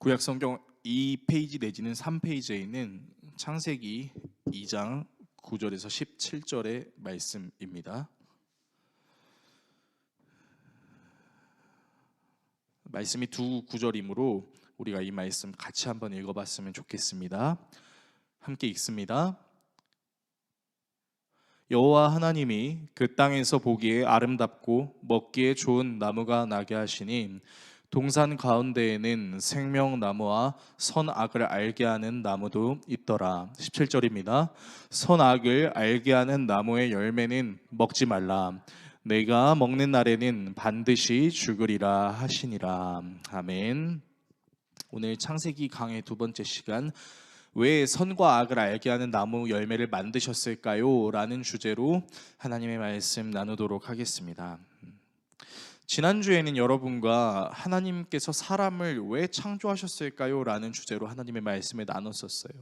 구약 성경 2페이지 내지는 3페이지에 있는 창세기 2장 9절에서 17절의 말씀입니다. 말씀이 두 구절이므로 우리가 이 말씀 같이 한번 읽어봤으면 좋겠습니다. 함께 읽습니다. 여호와 하나님이 그 땅에서 보기에 아름답고 먹기에 좋은 나무가 나게 하시니 동산 가운데에는 생명나무와 선악을 알게 하는 나무도 있더라. 17절입니다. 선악을 알게 하는 나무의 열매는 먹지 말라. 내가 먹는 날에는 반드시 죽으리라 하시니라. 아멘. 오늘 창세기 강의 두 번째 시간, 왜 선과 악을 알게 하는 나무 열매를 만드셨을까요? 라는 주제로 하나님의 말씀 나누도록 하겠습니다. 지난주에는 여러분과 하나님께서 사람을 왜 창조하셨을까요? 라는 주제로 하나님의 말씀을 나눴었어요.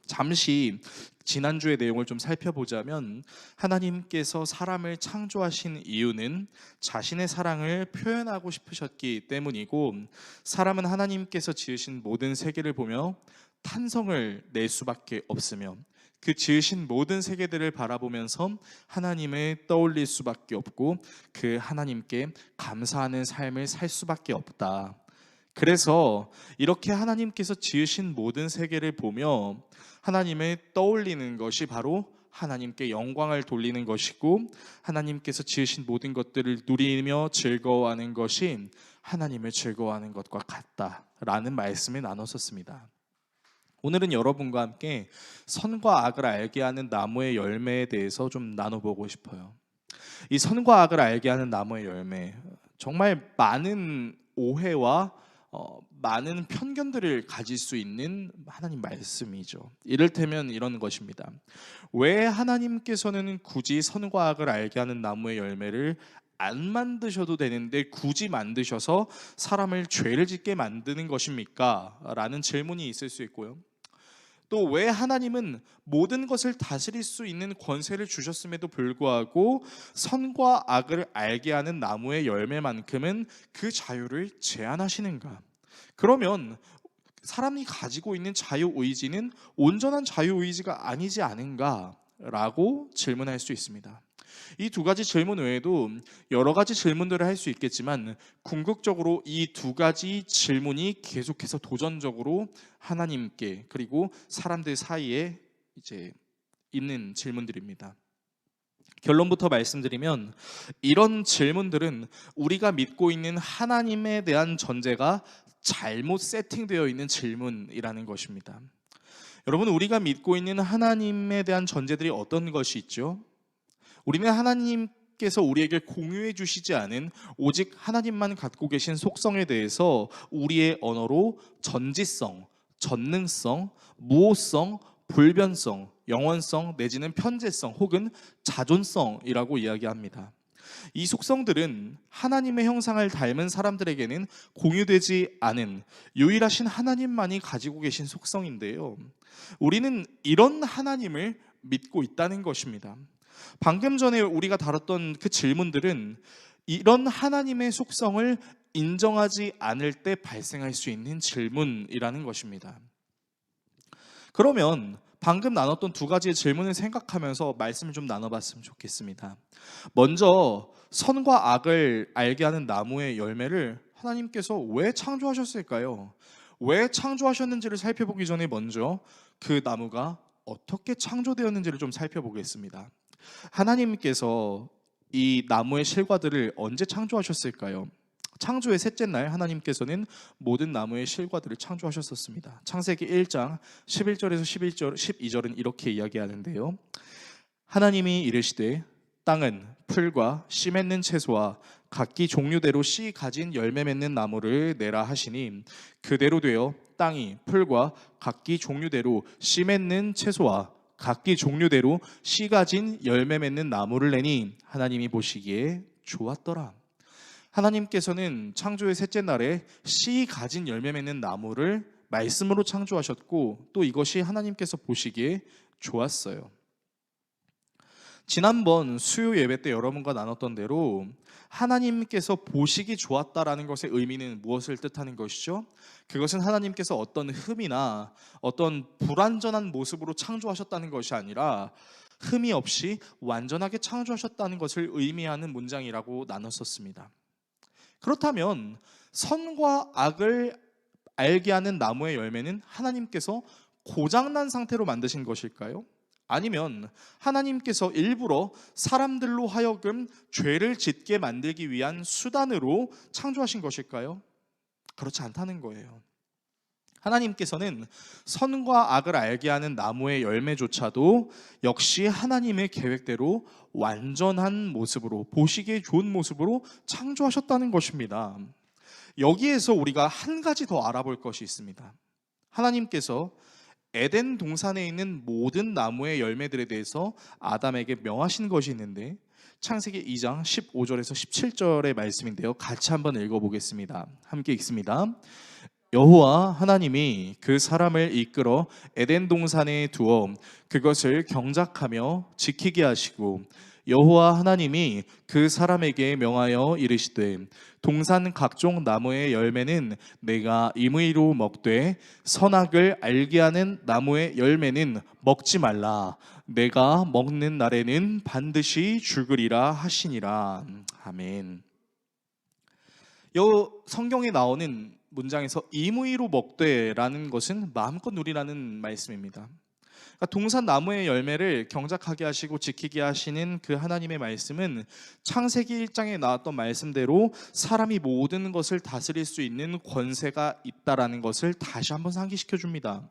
잠시 지난주의 내용을 좀 살펴보자면, 하나님께서 사람을 창조하신 이유는 자신의 사랑을 표현하고 싶으셨기 때문이고, 사람은 하나님께서 지으신 모든 세계를 보며 탄성을 낼 수밖에 없으며, 그 지으신 모든 세계들을 바라보면서 하나님을 떠올릴 수밖에 없고, 그 하나님께 감사하는 삶을 살 수밖에 없다. 그래서 이렇게 하나님께서 지으신 모든 세계를 보며 하나님을 떠올리는 것이 바로 하나님께 영광을 돌리는 것이고, 하나님께서 지으신 모든 것들을 누리며 즐거워하는 것이 하나님을 즐거워하는 것과 같다라는 말씀을 나눴었습니다. 오늘은 여러분과 함께 선과 악을 알게 하는 나무의 열매에 대해서 좀 나눠보고 싶어요. 이 선과 악을 알게 하는 나무의 열매, 정말 많은 오해와 많은 편견들을 가질 수 있는 하나님 말씀이죠. 이를테면 이런 것입니다. 왜 하나님께서는 굳이 선과 악을 알게 하는 나무의 열매를 안 만드셔도 되는데 굳이 만드셔서 사람을 죄를 짓게 만드는 것입니까? 라는 질문이 있을 수 있고요. 또 왜 하나님은 모든 것을 다스릴 수 있는 권세를 주셨음에도 불구하고 선과 악을 알게 하는 나무의 열매만큼은 그 자유를 제한하시는가? 그러면 사람이 가지고 있는 자유의지는 온전한 자유의지가 아니지 않은가? 라고 질문할 수 있습니다. 이 두 가지 질문 외에도 여러 가지 질문들을 할 수 있겠지만, 궁극적으로 이 두 가지 질문이 계속해서 도전적으로 하나님께 그리고 사람들 사이에 이제 있는 질문들입니다. 결론부터 말씀드리면, 이런 질문들은 우리가 믿고 있는 하나님에 대한 전제가 잘못 세팅되어 있는 질문이라는 것입니다. 여러분, 우리가 믿고 있는 하나님에 대한 전제들이 어떤 것이 있죠? 우리는 하나님께서 우리에게 공유해 주시지 않은 오직 하나님만 갖고 계신 속성에 대해서 우리의 언어로 전지성, 전능성, 무오성, 불변성, 영원성 내지는 편재성 혹은 자존성이라고 이야기합니다. 이 속성들은 하나님의 형상을 닮은 사람들에게는 공유되지 않은 유일하신 하나님만이 가지고 계신 속성인데요, 우리는 이런 하나님을 믿고 있다는 것입니다. 방금 전에 우리가 다뤘던 그 질문들은 이런 하나님의 속성을 인정하지 않을 때 발생할 수 있는 질문이라는 것입니다. 그러면 방금 나눴던 두 가지의 질문을 생각하면서 말씀을 좀 나눠봤으면 좋겠습니다. 먼저 선과 악을 알게 하는 나무의 열매를 하나님께서 왜 창조하셨을까요? 왜 창조하셨는지를 살펴보기 전에 먼저 그 나무가 어떻게 창조되었는지를 좀 살펴보겠습니다. 하나님께서 이 나무의 실과들을 언제 창조하셨을까요? 창조의 셋째 날 하나님께서는 모든 나무의 실과들을 창조하셨었습니다. 창세기 1장 11절에서 12절은 이렇게 이야기하는데요. 하나님이 이르시되 땅은 풀과 씨 맺는 채소와 각기 종류대로 씨 가진 열매 맺는 나무를 내라 하시니, 그대로 되어 땅이 풀과 각기 종류대로 씨 맺는 채소와 각기 종류대로 씨 가진 열매 맺는 나무를 내니 하나님이 보시기에 좋았더라. 하나님께서는 창조의 셋째 날에 씨 가진 열매 맺는 나무를 말씀으로 창조하셨고, 또 이것이 하나님께서 보시기에 좋았어요. 지난번 수요 예배 때 여러분과 나눴던 대로 하나님께서 보시기 좋았다라는 것의 의미는 무엇을 뜻하는 것이죠? 그것은 하나님께서 어떤 흠이나 어떤 불완전한 모습으로 창조하셨다는 것이 아니라 흠이 없이 완전하게 창조하셨다는 것을 의미하는 문장이라고 나눴었습니다. 그렇다면 선과 악을 알게 하는 나무의 열매는 하나님께서 고장난 상태로 만드신 것일까요? 아니면 하나님께서 일부러 사람들로 하여금 죄를 짓게 만들기 위한 수단으로 창조하신 것일까요? 그렇지 않다는 거예요. 하나님께서는 선과 악을 알게 하는 나무의 열매조차도 역시 하나님의 계획대로 완전한 모습으로, 보시기에 좋은 모습으로 창조하셨다는 것입니다. 여기에서 우리가 한 가지 더 알아볼 것이 있습니다. 하나님께서 에덴 동산에 있는 모든 나무의 열매들에 대해서 아담에게 명하신 것이 있는데, 창세기 2장 15절에서 17절의 말씀인데요, 같이 한번 읽어보겠습니다. 함께 읽습니다. 여호와 하나님이 그 사람을 이끌어 에덴 동산에 두어 그것을 경작하며 지키게 하시고, 여호와 하나님이 그 사람에게 명하여 이르시되, 동산 각종 나무의 열매는 내가 임의로 먹되 선악을 알게 하는 나무의 열매는 먹지 말라. 내가 먹는 날에는 반드시 죽으리라 하시니라. 아멘. 여 성경에 나오는 문장에서 임의로 먹되라는 것은 마음껏 누리라는 말씀입니다. 그러니까 동산 나무의 열매를 경작하게 하시고 지키게 하시는 그 하나님의 말씀은 창세기 1장에 나왔던 말씀대로 사람이 모든 것을 다스릴 수 있는 권세가 있다라는 것을 다시 한번 상기시켜 줍니다.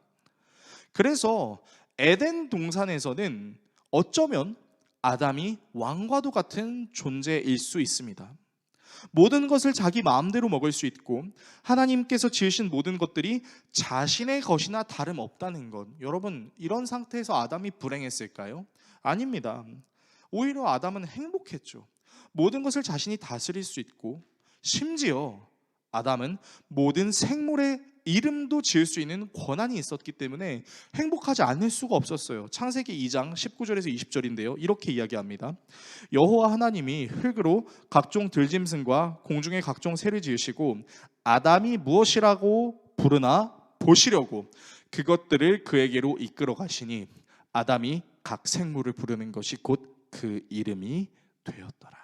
그래서 에덴 동산에서는 어쩌면 아담이 왕과도 같은 존재일 수 있습니다. 모든 것을 자기 마음대로 먹을 수 있고 하나님께서 지으신 모든 것들이 자신의 것이나 다름없다는 것. 여러분, 이런 상태에서 아담이 불행했을까요? 아닙니다. 오히려 아담은 행복했죠. 모든 것을 자신이 다스릴 수 있고, 심지어 아담은 모든 생물의 이름도 지을 수 있는 권한이 있었기 때문에 행복하지 않을 수가 없었어요. 창세기 2장 19절에서 20절인데요, 이렇게 이야기합니다. 여호와 하나님이 흙으로 각종 들짐승과 공중의 각종 새를 지으시고 아담이 무엇이라고 부르나 보시려고 그것들을 그에게로 이끌어 가시니 아담이 각 생물을 부르는 것이 곧 그 이름이 되었더라.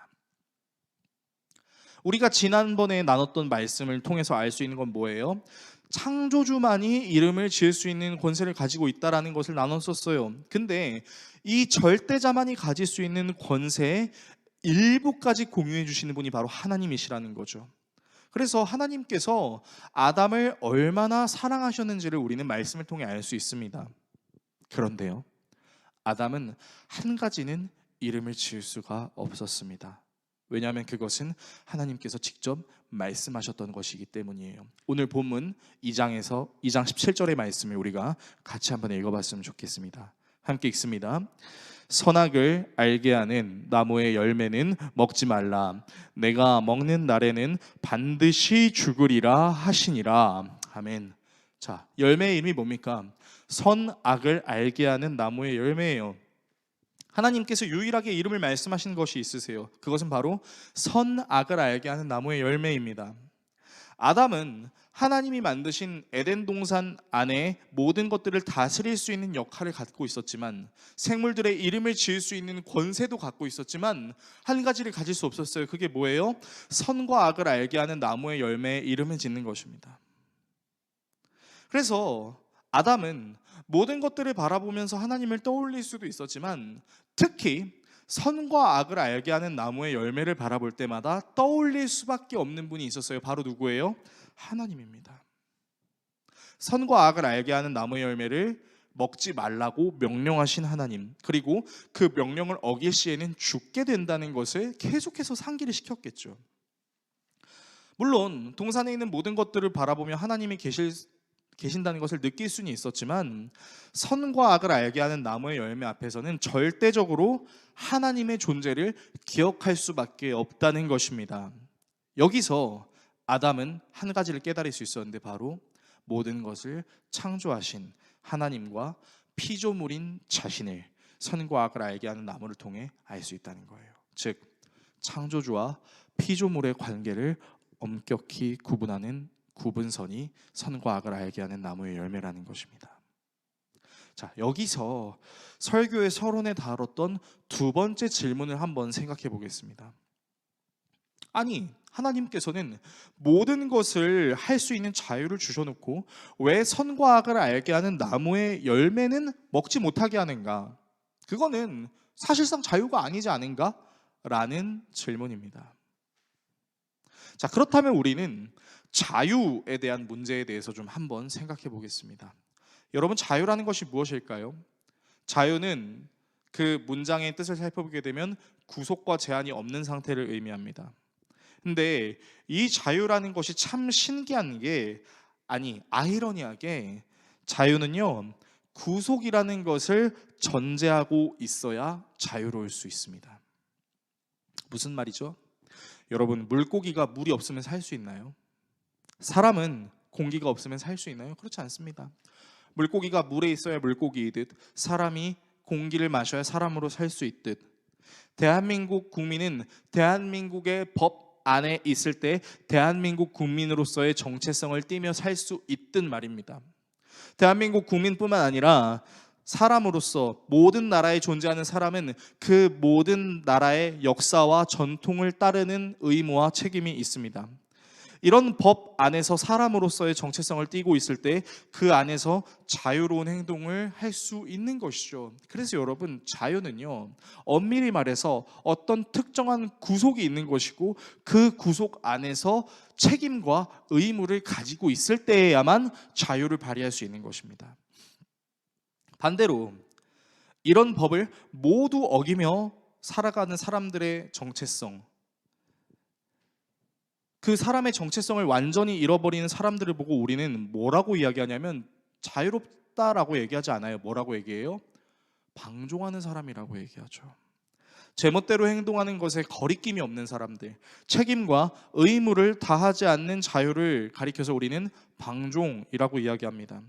우리가 지난번에 나눴던 말씀을 통해서 알 수 있는 건 뭐예요? 창조주만이 이름을 지을 수 있는 권세를 가지고 있다라는 것을 나눴었어요. 근데 이 절대자만이 가질 수 있는 권세의 일부까지 공유해 주시는 분이 바로 하나님이시라는 거죠. 그래서 하나님께서 아담을 얼마나 사랑하셨는지를 우리는 말씀을 통해 알 수 있습니다. 그런데요, 아담은 한 가지는 이름을 지을 수가 없었습니다. 왜냐하면 그것은 하나님께서 직접 말씀하셨던 것이기 때문이에요. 오늘 본문 2장 17절의 말씀을 우리가 같이 한번 읽어봤으면 좋겠습니다. 함께 읽습니다. 선악을 알게 하는 나무의 열매는 먹지 말라. 내가 먹는 날에는 반드시 죽으리라 하시니라. 아멘. 자, 열매의 이름이 뭡니까? 선악을 알게 하는 나무의 열매예요. 하나님께서 유일하게 이름을 말씀하신 것이 있으세요. 그것은 바로 선악을 알게 하는 나무의 열매입니다. 아담은 하나님이 만드신 에덴 동산 안에 모든 것들을 다스릴 수 있는 역할을 갖고 있었지만, 생물들의 이름을 지을 수 있는 권세도 갖고 있었지만, 한 가지를 가질 수 없었어요. 그게 뭐예요? 선과 악을 알게 하는 나무의 열매에 이름을 짓는 것입니다. 그래서 아담은 모든 것들을 바라보면서 하나님을 떠올릴 수도 있었지만, 특히 선과 악을 알게 하는 나무의 열매를 바라볼 때마다 떠올릴 수밖에 없는 분이 있었어요. 바로 누구예요? 하나님입니다. 선과 악을 알게 하는 나무의 열매를 먹지 말라고 명령하신 하나님, 그리고 그 명령을 어길 시에는 죽게 된다는 것을 계속해서 상기를 시켰겠죠. 물론 동산에 있는 모든 것들을 바라보며 하나님이 계신다는 것을 느낄 수는 있었지만, 선과 악을 알게 하는 나무의 열매 앞에서는 절대적으로 하나님의 존재를 기억할 수밖에 없다는 것입니다. 여기서 아담은 한 가지를 깨달을 수 있었는데, 바로 모든 것을 창조하신 하나님과 피조물인 자신을 선과 악을 알게 하는 나무를 통해 알 수 있다는 거예요. 즉 창조주와 피조물의 관계를 엄격히 구분하는 구분선이 선과 악을 알게 하는 나무의 열매라는 것입니다. 자, 여기서 설교의 서론에 다뤘던 두 번째 질문을 한번 생각해 보겠습니다. 아니, 하나님께서는 모든 것을 할 수 있는 자유를 주셔놓고 왜 선과 악을 알게 하는 나무의 열매는 먹지 못하게 하는가? 그거는 사실상 자유가 아니지 않은가? 라는 질문입니다. 자, 그렇다면 우리는 자유에 대한 문제에 대해서 좀 한번 생각해 보겠습니다. 여러분, 자유라는 것이 무엇일까요? 자유는 그 문장의 뜻을 살펴보게 되면 구속과 제한이 없는 상태를 의미합니다. 근데 이 자유라는 것이 참 신기한 게, 아이러니하게 자유는요, 구속이라는 것을 전제하고 있어야 자유로울 수 있습니다. 무슨 말이죠? 여러분, 물고기가 물이 없으면 살 수 있나요? 사람은 공기가 없으면 살 수 있나요? 그렇지 않습니다. 물고기가 물에 있어야 물고기이듯 사람이 공기를 마셔야 사람으로 살 수 있듯 대한민국 국민은 대한민국의 법 안에 있을 때 대한민국 국민으로서의 정체성을 띠며 살 수 있든 말입니다. 대한민국 국민뿐만 아니라 사람으로서 모든 나라에 존재하는 사람은 그 모든 나라의 역사와 전통을 따르는 의무와 책임이 있습니다. 이런 법 안에서 사람으로서의 정체성을 띠고 있을 때 그 안에서 자유로운 행동을 할 수 있는 것이죠. 그래서 여러분, 자유는요, 엄밀히 말해서 어떤 특정한 구속이 있는 것이고 그 구속 안에서 책임과 의무를 가지고 있을 때에야만 자유를 발휘할 수 있는 것입니다. 반대로 이런 법을 모두 어기며 살아가는 사람들의 정체성, 그 사람의 정체성을 완전히 잃어버리는 사람들을 보고 우리는 뭐라고 이야기하냐면 자유롭다라고 얘기하지 않아요. 뭐라고 얘기해요? 방종하는 사람이라고 얘기하죠. 제멋대로 행동하는 것에 거리낌이 없는 사람들, 책임과 의무를 다하지 않는 자유를 가리켜서 우리는 방종이라고 이야기합니다.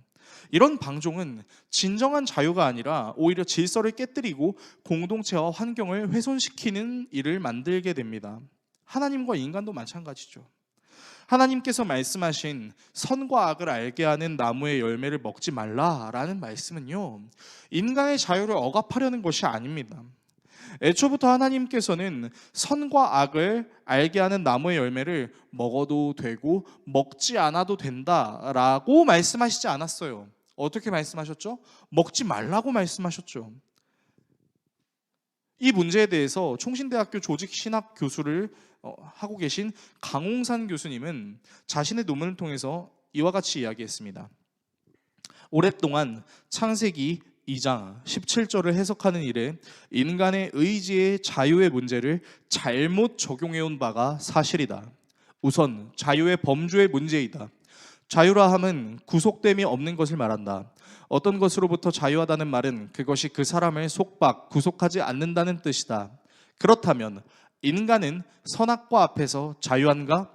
이런 방종은 진정한 자유가 아니라 오히려 질서를 깨뜨리고 공동체와 환경을 훼손시키는 일을 만들게 됩니다. 하나님과 인간도 마찬가지죠. 하나님께서 말씀하신 선과 악을 알게 하는 나무의 열매를 먹지 말라라는 말씀은요, 인간의 자유를 억압하려는 것이 아닙니다. 애초부터 하나님께서는 선과 악을 알게 하는 나무의 열매를 먹어도 되고 먹지 않아도 된다라고 말씀하시지 않았어요. 어떻게 말씀하셨죠? 먹지 말라고 말씀하셨죠. 이 문제에 대해서 총신대학교 조직신학 교수를 하고 계신 강홍산 교수님은 자신의 논문을 통해서 이와 같이 이야기했습니다. 오랫동안 창세기 2장 17절을 해석하는 일에 인간의 의지의 자유의 문제를 잘못 적용해온 바가 사실이다. 우선 자유의 범주의 문제이다. 자유라 함은 구속됨이 없는 것을 말한다. 어떤 것으로부터 자유하다는 말은 그것이 그 사람을 속박, 구속하지 않는다는 뜻이다. 그렇다면 인간은 선악과 앞에서 자유한가?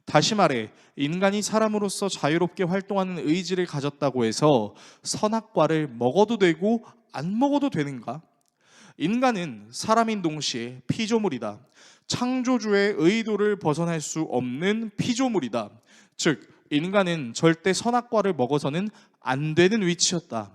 다시 말해, 인간이 사람으로서 자유롭게 활동하는 의지를 가졌다고 해서 선악과를 먹어도 되고 안 먹어도 되는가? 인간은 사람인 동시에 피조물이다. 창조주의 의도를 벗어날 수 없는 피조물이다. 즉, 인간은 절대 선악과를 먹어서는 안 되는 위치였다.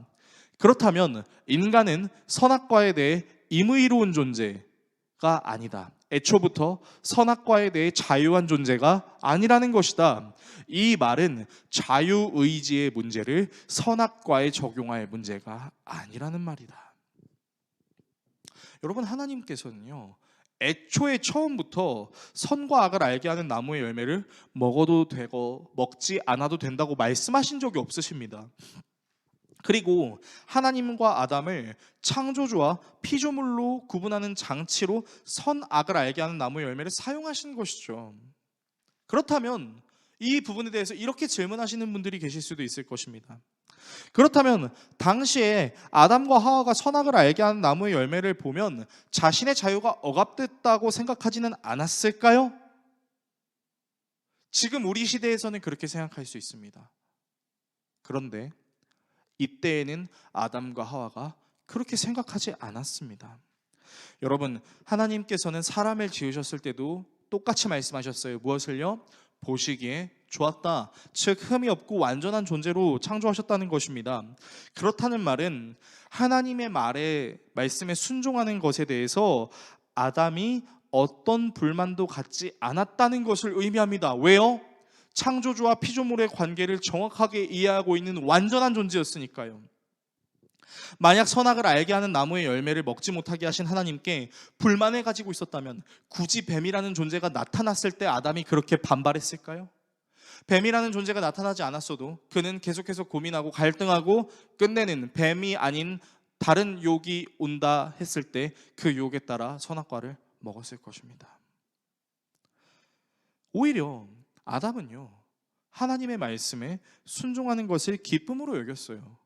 그렇다면 인간은 선악과에 대해 임의로운 존재가 아니다. 애초부터 선악과에 대해 자유한 존재가 아니라는 것이다. 이 말은 자유의지의 문제를 선악과에 적용할 문제가 아니라는 말이다. 여러분, 하나님께서는요, 애초에 처음부터 선과 악을 알게 하는 나무의 열매를 먹어도 되고 먹지 않아도 된다고 말씀하신 적이 없으십니다. 그리고 하나님과 아담을 창조주와 피조물로 구분하는 장치로 선악을 알게 하는 나무의 열매를 사용하신 것이죠. 그렇다면 이 부분에 대해서 이렇게 질문하시는 분들이 계실 수도 있을 것입니다. 그렇다면 당시에 아담과 하와가 선악을 알게 하는 나무의 열매를 보면 자신의 자유가 억압됐다고 생각하지는 않았을까요? 지금 우리 시대에서는 그렇게 생각할 수 있습니다. 그런데 이때에는 아담과 하와가 그렇게 생각하지 않았습니다. 여러분, 하나님께서는 사람을 지으셨을 때도 똑같이 말씀하셨어요. 무엇을요? 보시기에 좋았다. 즉 흠이 없고 완전한 존재로 창조하셨다는 것입니다. 그렇다는 말은 하나님의 말씀에 순종하는 것에 대해서 아담이 어떤 불만도 갖지 않았다는 것을 의미합니다. 왜요? 창조주와 피조물의 관계를 정확하게 이해하고 있는 완전한 존재였으니까요. 만약 선악을 알게 하는 나무의 열매를 먹지 못하게 하신 하나님께 불만을 가지고 있었다면 굳이 뱀이라는 존재가 나타났을 때 아담이 그렇게 반발했을까요? 뱀이라는 존재가 나타나지 않았어도 그는 계속해서 고민하고 갈등하고 끝내는 뱀이 아닌 다른 유혹이 온다 했을 때 그 유혹에 따라 선악과를 먹었을 것입니다. 오히려 아담은요, 하나님의 말씀에 순종하는 것을 기쁨으로 여겼어요.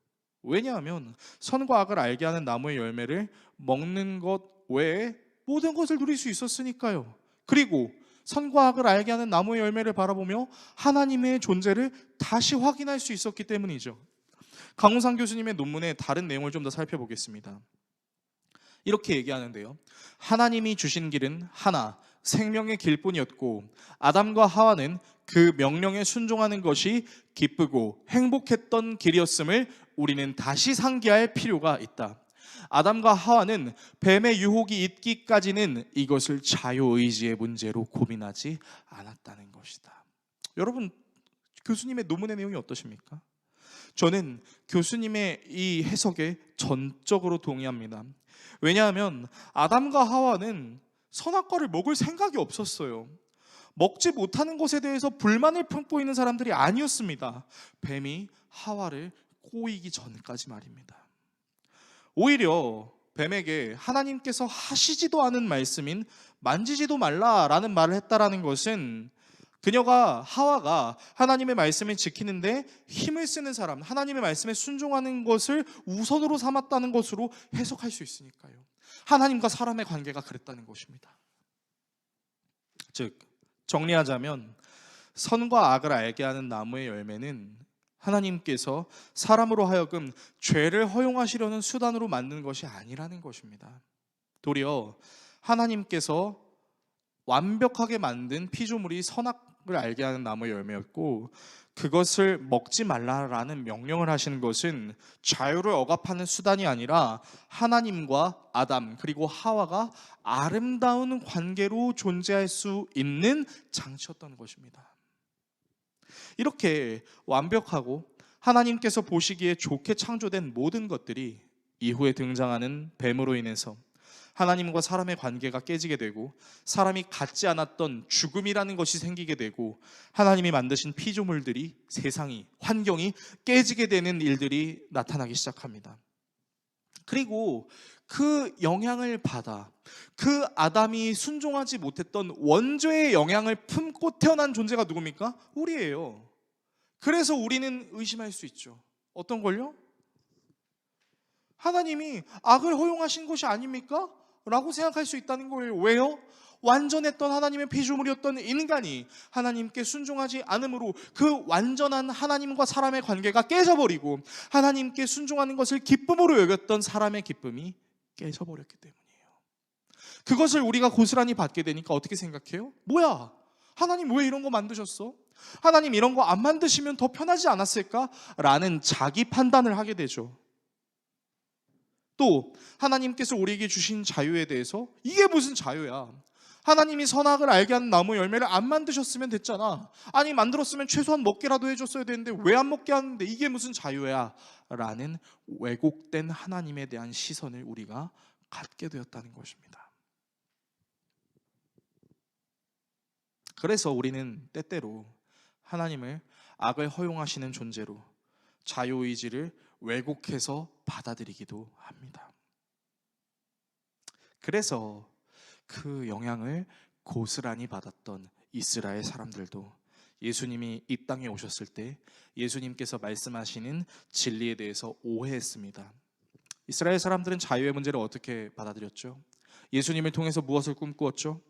왜냐하면 선과 악을 알게 하는 나무의 열매를 먹는 것 외에 모든 것을 누릴 수 있었으니까요. 그리고 선과 악을 알게 하는 나무의 열매를 바라보며 하나님의 존재를 다시 확인할 수 있었기 때문이죠. 강훈상 교수님의 논문의 다른 내용을 좀 더 살펴보겠습니다. 이렇게 얘기하는데요. 하나님이 주신 길은 하나, 생명의 길뿐이었고 아담과 하와는 그 명령에 순종하는 것이 기쁘고 행복했던 길이었음을 우리는 다시 상기할 필요가 있다. 아담과 하와는 뱀의 유혹이 있기까지는 이것을 자유의지의 문제로 고민하지 않았다는 것이다. 여러분, 교수님의 논문의 내용이 어떠십니까? 저는 교수님의 이 해석에 전적으로 동의합니다. 왜냐하면 아담과 하와는 선악과를 먹을 생각이 없었어요. 먹지 못하는 것에 대해서 불만을 품고 있는 사람들이 아니었습니다. 뱀이 하와를 꼬이기 전까지 말입니다. 오히려 뱀에게 하나님께서 하시지도 않은 말씀인 만지지도 말라라는 말을 했다라는 것은 하와가 하나님의 말씀을 지키는데 힘을 쓰는 사람, 하나님의 말씀에 순종하는 것을 우선으로 삼았다는 것으로 해석할 수 있으니까요. 하나님과 사람의 관계가 그랬다는 것입니다. 즉, 정리하자면 선과 악을 알게 하는 나무의 열매는 하나님께서 사람으로 하여금 죄를 허용하시려는 수단으로 만든 것이 아니라는 것입니다. 도리어 하나님께서 완벽하게 만든 피조물이 선악을 알게 하는 나무의 열매였고 그것을 먹지 말라라는 명령을 하시는 것은 자유를 억압하는 수단이 아니라 하나님과 아담 그리고 하와가 아름다운 관계로 존재할 수 있는 장치였던 것입니다. 이렇게 완벽하고 하나님께서 보시기에 좋게 창조된 모든 것들이 이후에 등장하는 뱀으로 인해서 하나님과 사람의 관계가 깨지게 되고 사람이 갖지 않았던 죽음이라는 것이 생기게 되고 하나님이 만드신 피조물들이 세상이 환경이 깨지게 되는 일들이 나타나기 시작합니다. 그리고 그 영향을 받아 그 아담이 순종하지 못했던 원죄의 영향을 품고 태어난 존재가 누굽니까? 우리예요. 그래서 우리는 의심할 수 있죠. 어떤 걸요? 하나님이 악을 허용하신 것이 아닙니까? 라고 생각할 수 있다는 거예요. 왜요? 완전했던 하나님의 피조물이었던 인간이 하나님께 순종하지 않으므로 그 완전한 하나님과 사람의 관계가 깨져버리고 하나님께 순종하는 것을 기쁨으로 여겼던 사람의 기쁨이 깨져버렸기 때문이에요. 그것을 우리가 고스란히 받게 되니까 어떻게 생각해요? 뭐야? 하나님 왜 이런 거 만드셨어? 하나님 이런 거 안 만드시면 더 편하지 않았을까? 라는 자기 판단을 하게 되죠. 또 하나님께서 우리에게 주신 자유에 대해서 이게 무슨 자유야? 하나님이 선악을 알게 하는 나무 열매를 안 만드셨으면 됐잖아. 아니 만들었으면 최소한 먹게라도 해줬어야 되는데 왜 안 먹게 하는데 이게 무슨 자유야? 라는 왜곡된 하나님에 대한 시선을 우리가 갖게 되었다는 것입니다. 그래서 우리는 때때로 하나님을 악을 허용하시는 존재로 자유의지를 왜곡해서 받아들이기도 합니다. 그래서 그 영향을 고스란히 받았던 이스라엘 사람들도 예수님이 이 땅에 오셨을 때 예수님께서 말씀하시는 진리에 대해서 오해했습니다. 이스라엘 사람들은 자유의 문제를 어떻게 받아들였죠? 예수님을 통해서 무엇을 꿈꾸었죠?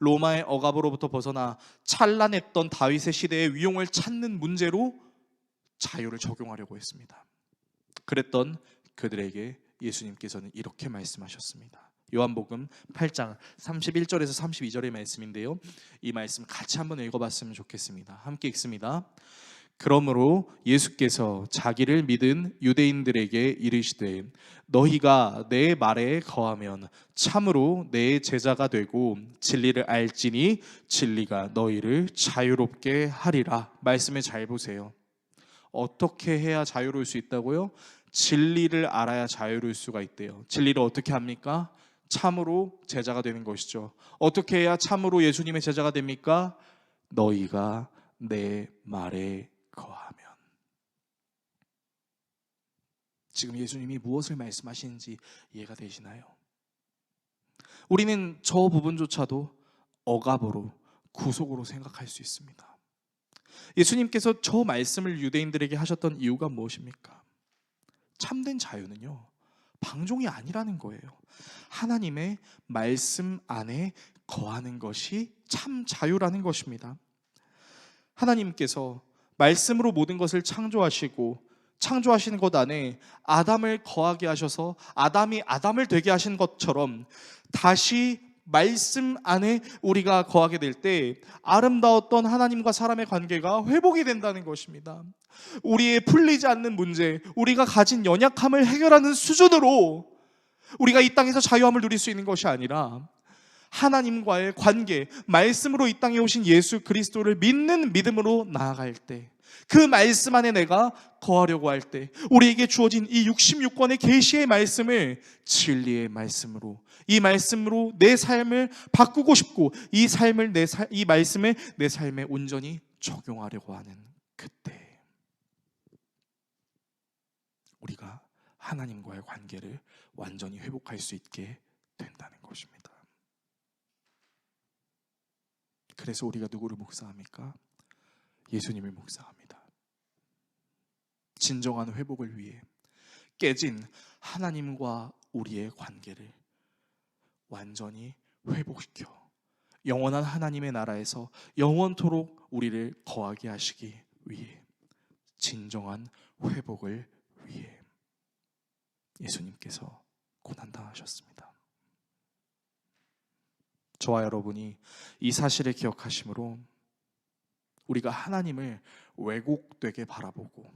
로마의 억압으로부터 벗어나 찬란했던 다윗의 시대의 위용을 찾는 문제로 자유를 적용하려고 했습니다. 그랬던 그들에게 예수님께서는 이렇게 말씀하셨습니다. 요한복음 8장 31절에서 32절의 말씀인데요, 이 말씀 같이 한번 읽어봤으면 좋겠습니다. 함께 읽습니다. 그러므로 예수께서 자기를 믿은 유대인들에게 이르시되 너희가 내 말에 거하면 참으로 내 제자가 되고 진리를 알지니 진리가 너희를 자유롭게 하리라. 말씀을 잘 보세요. 어떻게 해야 자유로울 수 있다고요? 진리를 알아야 자유로울 수가 있대요. 진리를 어떻게 합니까? 참으로 제자가 되는 것이죠. 어떻게 해야 참으로 예수님의 제자가 됩니까? 너희가 내 말에 거하면. 지금 예수님이 무엇을 말씀하시는지 이해가 되시나요? 우리는 저 부분조차도 억압으로, 구속으로 생각할 수 있습니다. 예수님께서 저 말씀을 유대인들에게 하셨던 이유가 무엇입니까? 참된 자유는요, 방종이 아니라는 거예요. 하나님의 말씀 안에 거하는 것이 참 자유라는 것입니다. 하나님께서 말씀으로 모든 것을 창조하시고 창조하신 것 안에 아담을 거하게 하셔서 아담이 아담을 되게 하신 것처럼 다시 말씀 안에 우리가 거하게 될 때 아름다웠던 하나님과 사람의 관계가 회복이 된다는 것입니다. 우리의 풀리지 않는 문제, 우리가 가진 연약함을 해결하는 수준으로 우리가 이 땅에서 자유함을 누릴 수 있는 것이 아니라 하나님과의 관계, 말씀으로 이 땅에 오신 예수 그리스도를 믿는 믿음으로 나아갈 때, 그 말씀 안에 내가 거하려고 할 때 우리에게 주어진 이 66권의 계시의 말씀을 진리의 말씀으로, 이 말씀으로 내 삶을 바꾸고 싶고 이 말씀을 내 삶에 온전히 적용하려고 하는 그때 우리가 하나님과의 관계를 완전히 회복할 수 있게 된다는 것입니다. 그래서 우리가 누구를 묵상합니까? 예수님을 묵상합니다. 진정한 회복을 위해 깨진 하나님과 우리의 관계를 완전히 회복시켜 영원한 하나님의 나라에서 영원토록 우리를 거하게 하시기 위해, 진정한 회복을 위해 예수님께서 고난당하셨습니다. 저와 여러분이 이 사실을 기억하심으로 우리가 하나님을 왜곡되게 바라보고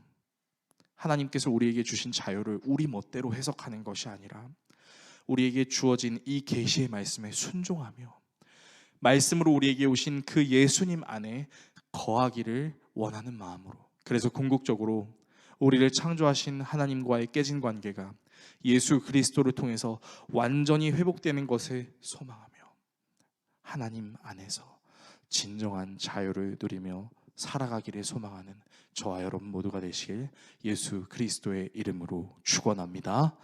하나님께서 우리에게 주신 자유를 우리 멋대로 해석하는 것이 아니라 우리에게 주어진 이 계시의 말씀에 순종하며 말씀으로 우리에게 오신 그 예수님 안에 거하기를 원하는 마음으로, 그래서 궁극적으로 우리를 창조하신 하나님과의 깨진 관계가 예수 그리스도를 통해서 완전히 회복되는 것을 소망하며 하나님 안에서 진정한 자유를 누리며 살아가기를 소망하는 저와 여러분 모두가 되시길 예수 그리스도의 이름으로 축원합니다.